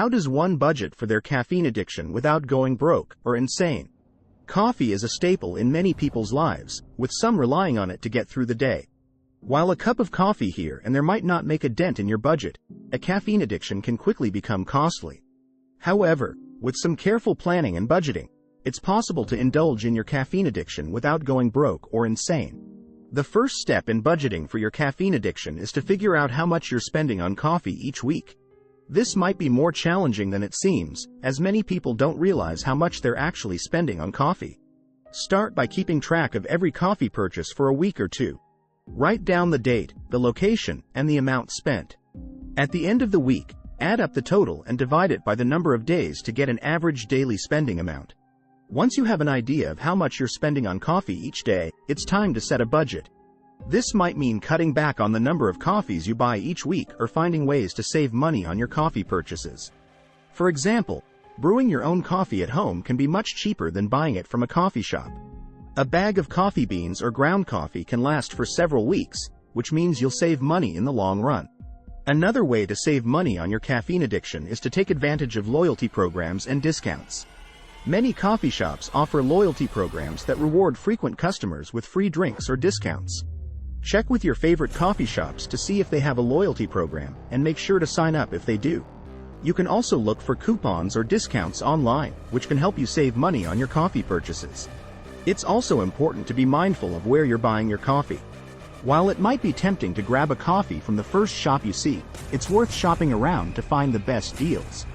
How does one budget for their caffeine addiction without going broke or insane? Coffee is a staple in many people's lives, with some relying on it to get through the day. While a cup of coffee here and there might not make a dent in your budget, a caffeine addiction can quickly become costly. However, with some careful planning and budgeting, it's possible to indulge in your caffeine addiction without going broke or insane. The first step in budgeting for your caffeine addiction is to figure out how much you're spending on coffee each week. This might be more challenging than it seems, as many people don't realize how much they're actually spending on coffee. Start by keeping track of every coffee purchase for a week or two. Write down the date, the location, and the amount spent. At the end of the week, add up the total and divide it by the number of days to get an average daily spending amount. Once you have an idea of how much you're spending on coffee each day, it's time to set a budget. This might mean cutting back on the number of coffees you buy each week or finding ways to save money on your coffee purchases. For example, brewing your own coffee at home can be much cheaper than buying it from a coffee shop. A bag of coffee beans or ground coffee can last for several weeks, which means you'll save money in the long run. Another way to save money on your caffeine addiction is to take advantage of loyalty programs and discounts. Many coffee shops offer loyalty programs that reward frequent customers with free drinks or discounts. Check with your favorite coffee shops to see if they have a loyalty program and make sure to sign up if they do. You can also look for coupons or discounts online, which can help you save money on your coffee purchases. It's also important to be mindful of where you're buying your coffee. While it might be tempting to grab a coffee from the first shop you see, it's worth shopping around to find the best deals.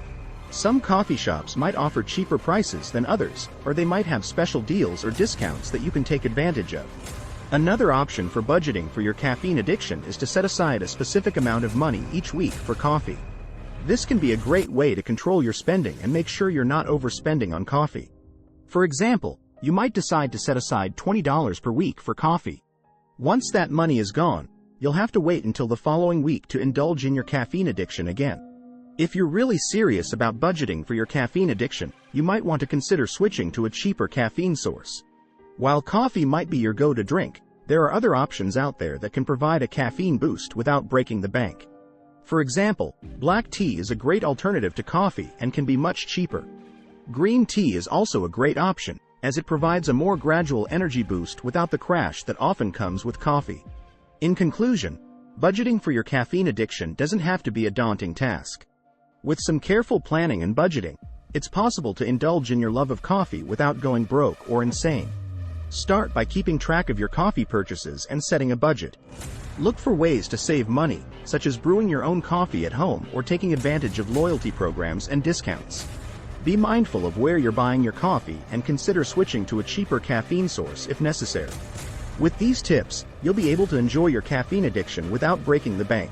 Some coffee shops might offer cheaper prices than others, or they might have special deals or discounts that you can take advantage of. Another option for budgeting for your caffeine addiction is to set aside a specific amount of money each week for coffee. This can be a great way to control your spending and make sure you're not overspending on coffee. For example, you might decide to set aside $20 per week for coffee. Once that money is gone, you'll have to wait until the following week to indulge in your caffeine addiction again. If you're really serious about budgeting for your caffeine addiction, you might want to consider switching to a cheaper caffeine source. While coffee might be your go-to drink, there are other options out there that can provide a caffeine boost without breaking the bank. For example, black tea is a great alternative to coffee and can be much cheaper. Green tea is also a great option, as it provides a more gradual energy boost without the crash that often comes with coffee. In conclusion, budgeting for your caffeine addiction doesn't have to be a daunting task. With some careful planning and budgeting, it's possible to indulge in your love of coffee without going broke or insane. Start by keeping track of your coffee purchases and setting a budget. Look for ways to save money, such as brewing your own coffee at home or taking advantage of loyalty programs and discounts. Be mindful of where you're buying your coffee and consider switching to a cheaper caffeine source if necessary. With these tips, you'll be able to enjoy your caffeine addiction without breaking the bank.